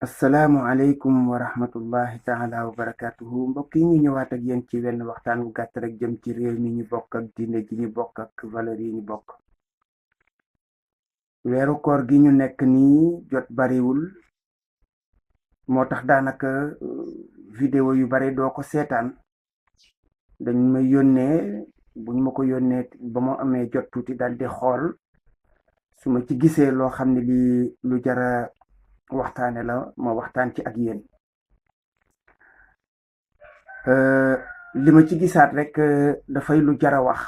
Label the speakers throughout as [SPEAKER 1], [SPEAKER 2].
[SPEAKER 1] asalaamualeykum wa rahmatullahi taala wa barakatuhu mbokk yi ñu ñëwaat ak yéen ci wenn waxtaan wu gàtt rek jëm ci réew mi ñu bokk ak diine ji ñu bokk ak valeur yi ñu bokk. weeru koor gi ñu nekk nii jot bariwul moo tax daanaka vidéo yu bare doo ko seetaan. dañ ma yónnee buñ ma ko yónnee ba mu amee jot tuuti daal di xool su ma ci gisee loo xam ne lii lu jara waxtaane la ma waxtaan ci ak yéen. li ma ci gisaat rek dafay lu jara wax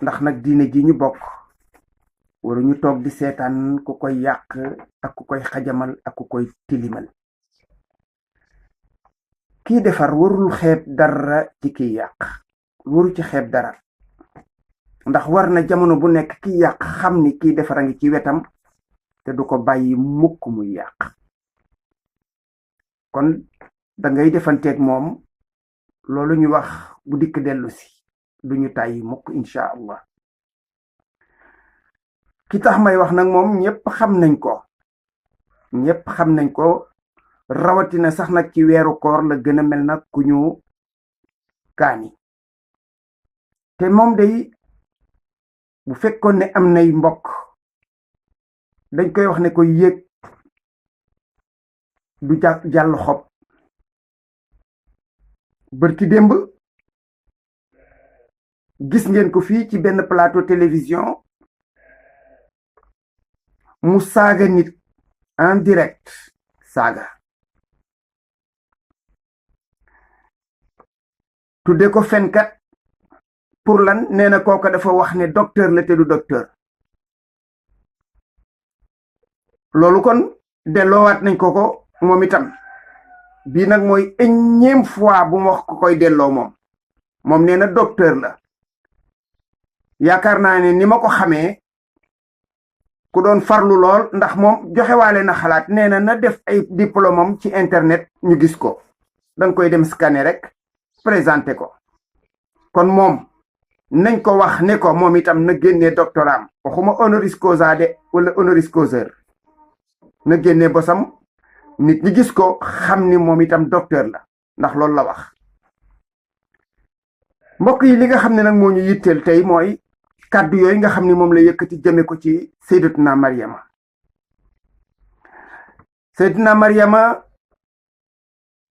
[SPEAKER 1] ndax nag diine ji ñu bokk waruñu toog di seetaan ku koy yàq ak ku koy xajamal ak ku koy tilimal. kii defar warul xeeb dara ci kiy yàq, waru ci xeeb dara ndax war na jamono bu nekk kiy yàq xam ni kiy defar a ngi ci wetam te du ko bàyyi mukk muy yàq. kon dangay defanteeg moom loolu ñu wax bu dikk dellu si duñu tàyyi mukk incha allah. ki tax may wax nag moom ñépp xam nañ ko rawatina sax nag ci weeru koor la gën a mel nag ku ñu kaani. te moom day bu fekkoon ne am nay mbokk dañ koy wax ne ko yéeg du jàll xob. bërki démb gis ngeen ko fii ci benn plateau télévision mu saaga nit en direct, saaga tudde ko fenkat. pour lan nee na kooka dafa wax ne docteur la te du docteur. loolu kon delloowaat nañ ko moom itam bii nag mooy énième fois bu mu wax ko koy delloo moom nee na docteur la. yaakaar naa ne ni ma ko xamee ku doon farlu lool ndax moom joxewaale na xalaat nee na def ay diplôme am ci internet ñu gis ko, danga koy dem scanner rek présenté ko. kon moom nañ ko wax ne ko moom itam na génnee doctorat waxuma honoris causa de wala honoris causa, na génnee bosam nit ñi gis ko xam ni moom itam docteur la ndax loolu la wax. mbokk yi li nga xam ne nag moo ñu yitteel tey mooy kàddu yooyu nga xam ni moom la yëkkati jëme ko ci Sayyidatuna Maryama. Sayyidatuna Maryama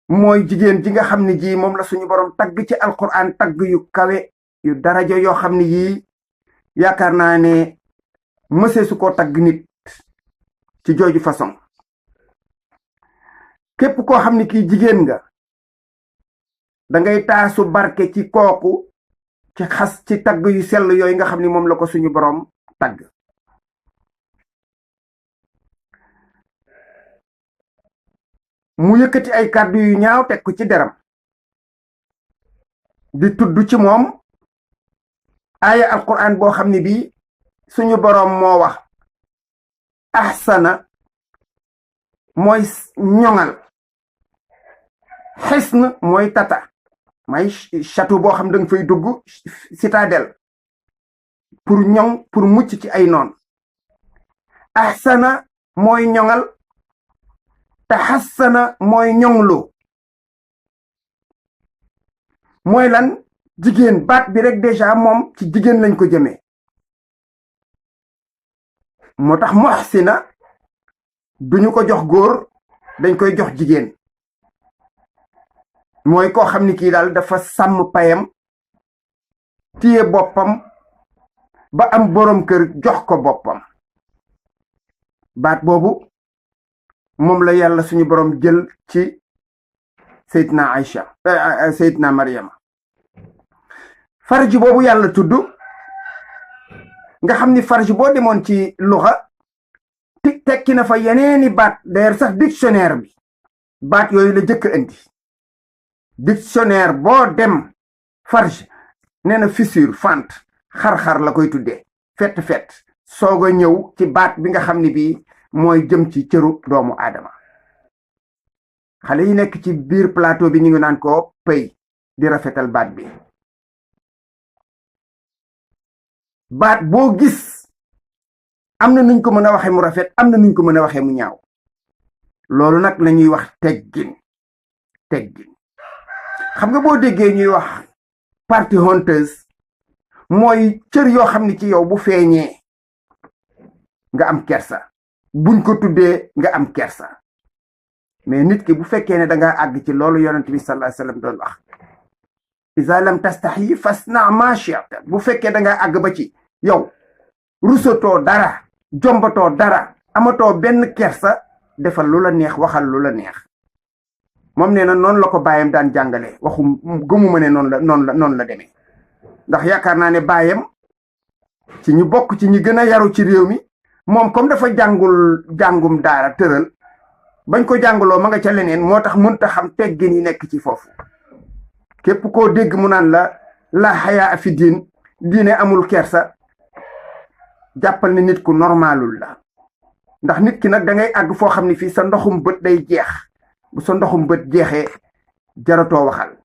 [SPEAKER 1] mooy jigéen ji nga xam ne ji moom la suñu borom tagg ci alquran tagg yu kawe yu daraja yoo xam ne yii yaakaar naa ne mësee su ko tagg nit ci jooju façon. képp koo xam ne kii jigéen nga dangay taasu barke ci kooku ci xas ci tagg yu sell yooyu nga xam ni moom la ko suñu boroom tagg. mu yëkkati ay kàddu yu ñaaw teg ko ci deram di tudd ci moom aaya alquran boo xam ne bii suñu boroom moo wax ahsana mooy ñoŋal, xisn mooy tata may château boo xam danga fay dugg, citadelle pour ñoŋ pour mucc ci ay noon. ahsana mooy ñoŋal, tahassana mooy ñoŋlu. mooy lan? jigéen, baat bi rek déjà moom ci jigéen lañ ko jëmee. moo tax muhsina duñu ko jox góor, dañ koy jox jigéen. mooy koo xam ni kii daal dafa sàmm payam, téye boppam ba am boroom kër jox ko boppam. baat boobu moom la yàlla suñu boroom jël ci Sayyidatuna Aïcha Sayyidatuna Maryama. farj boobu yàlla tudd nga xam ni farj boo demoon ci luxa tekki na fa yeneeni baat. d'ailleurs sax dictionnaire bi baat yooyu la jëkk indi. dictionnaire boo dem farj nee na fissure, fente, xar-xar la koy tuddee, fett soog a ñëw ci baat bi nga xam ne bii mooy jëm ci cëru doomu aadama. xale yi nekk ci biir plateau bi ñu ngi naan ko pëy di rafetal baat bi. baat boo gis am na nuñ ko mën a waxee mu rafet, am na nuñ ko mën a waxee mu ñaaw. loolu nag la ñuy wax teggin xam nga boo déggee ñuy wax party honteuse mooy cër yoo xam ni ci yow bu feeñee nga am kersa buñ ko tuddee nga am kersa mais nit ki bu fekkee ne danga àgg ci loolu yonent bi sallallahu alayhi wasallam doon wax iza lam tastahi fasna ma shi'ta bu fekkee danga àgg ba ci yow rusatoo dara jombatoo dara amatoo benn kersa defal lu la neex waxal lu la neex moom nee na noonu la ko baayam daan jàngale waxu gëmuma ne noonu la demee ndax yaakaar naa ne baayam ci ñu bokk ci ñi gën a yaru ci réew mi moom comme dafa jàngum daara tëral bañ ko jàngaloo ma nga ca leneen moo tax mënta xam teggin yi nekk ci foofu képp koo dégg mu naan la xayaa fi diine amul kersa jàppal ne nit ku normalul la ndax nit ki nag da ngay àgg foo xam ne fii sa ndoxum bët day jeex bu sa ndoxum bët jeexee jaratoo waxal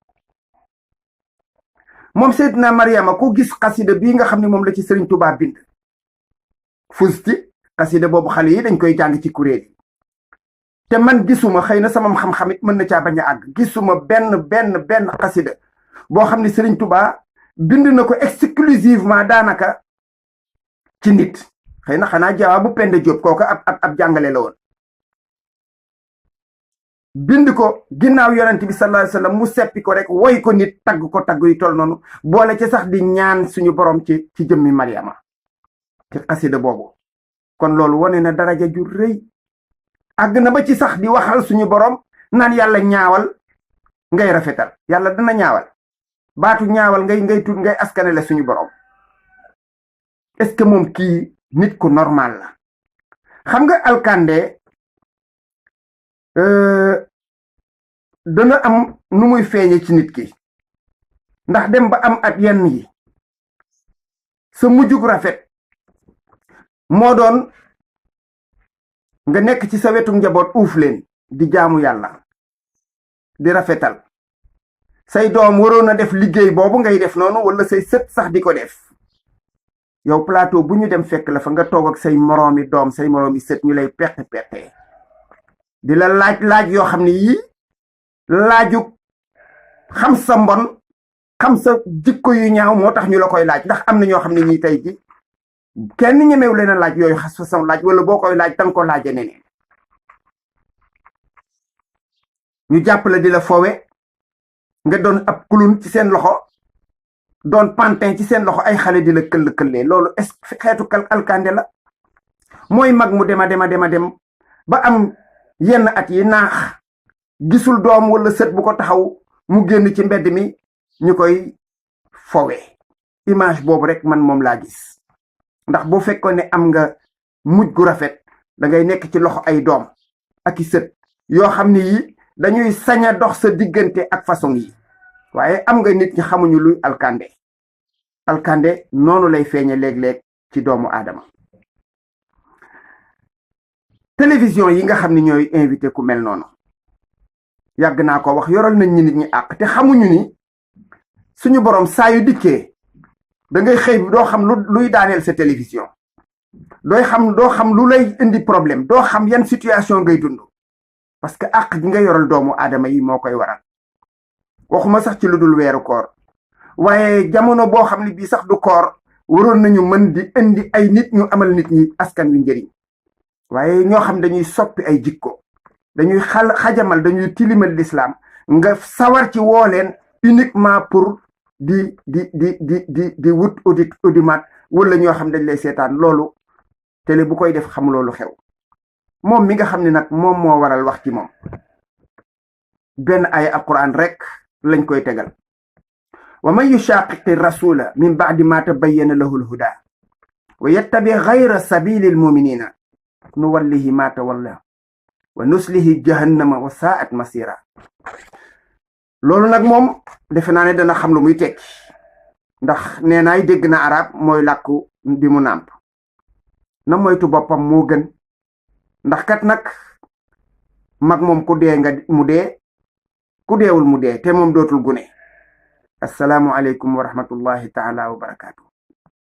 [SPEAKER 1] moom Seydina Mariama ku gis xasida bii nga xam ne moom la ci Sëriñ Tuubaa bind fusti xasida boobu xale yi dañ koy jàng ci kuréel yi te man gisuma xëy na sama xam-xamit mën na caa bañ a àgg gisuma benn xasida boo xam ne Sëriñ Tuubaa bind na ko exclusivement daanaka ci nit xëy na xanaa jawaabu Penda Diop kooku ab jàngale la woon bind ko ginnaaw yonent bi sallallahu alayhi wasallam mu seppi ko rek woy ko nit tagg ko tagg yu toll noonu boole ci sax di ñaan suñu borom ci jëmmi Mariama ci xasida boobu kon loolu wane na daraja ju rëy àgg na ba ci sax di waxal suñu borom naan yàlla ñaawal ngay rafetal yàlla dana ñaawal baatu ñaawal ngay askanele suñu borom est-ce que moom kii nit ku normal la xam nga alkande dana am nu muy feeñe ci nit ki ndax dem ba am at yenn yi sa mujjug rafet moo doon nga nekk ci sa wetu njaboot uuf leen di jaamu yàlla di rafetal say doom waroon a def liggéey boobu ngay def noonu wala say sët sax di ko def yow plateau bu ñu dem fekk la fa nga toog ak say moroomi doom say moroomi sët ñu lay perte di la laaj yoo xam ne yii laaju xam sa mbon xam sa jikko yu ñaaw moo tax ñu la koy laaj ndax am na ñoo xam ne ñii tey ji kenn ñemew leen a laaj yooyu xas façon laaj wala boo koy laaj danga ko laaje neneen ñu jàpp la di la foowe nga doon ab kulun ci seen loxo doon pantin ci seen loxo ay xale di la këll-këllee loolu est xeetu alkande la mooy mag mu dem ba am yenn at yi naax gisul doom wala sët bu ko taxaw mu génn ci mbedd mi ñu koy fowe image boobu rek man moom laa gis ndax boo fekkoon ne am nga mujj gu rafet da ngay nekk ci loxo ay doom ak i sët yoo xam ne yi dañuy sañ a dox sa diggante ak façon yi waaye am nga nit ñi xamuñu luy alkande noonu lay feeñe léeg-léeg ci doomu aadama télévision yi nga xam ne ñooy invité ku mel noonu yàgg naa ko wax yoral nañ ñi nit ñi àq te xamuñu ni suñu borom saa yu dikkee da ngay xëy doo xam luy daaneel sa télévision doo xam lu lay indi problème doo xam yan situation ngay dund parce que àq gi nga yoral doomu aadama yi moo koy waral waxuma sax ci lu dul weeru koor waaye jamono boo xam ne bii sax du koor waroon nañu mën di indi ay nit ñu amal nit ñi askan wi njëriñ waaye ñoo xam dañuy soppi ay jikko dañuy xajamal dañuy tilimal l'islam nga sawar ci woo leen uniquement pour di wut audimat wala ñoo xam dañ lay seetaan loolu télé bu koy def xam loolu xew moom mi nga xam ne nag moom moo waral wax ci moom benn ay alquran rek lañ koy tegal wa man yushaqiqi rasula min ba'di ma tabayyana lahu alhuda wa yattabi ghayra sabili almuminina nuwallihi ma tawalla wa nuslihi jahannama wa sa'at masira loolu nag moom defe naa ne dana xam lu muy tekki ndax nee naay dégg na arab mooy làkku bi mu nàmp na moytu boppam moo gën ndax kat nag mag moom ku dee nga mu dee ku deewul mu dee te moom dootul gune assalaamu aleykum wa rahmatullahi taala wa barakaatu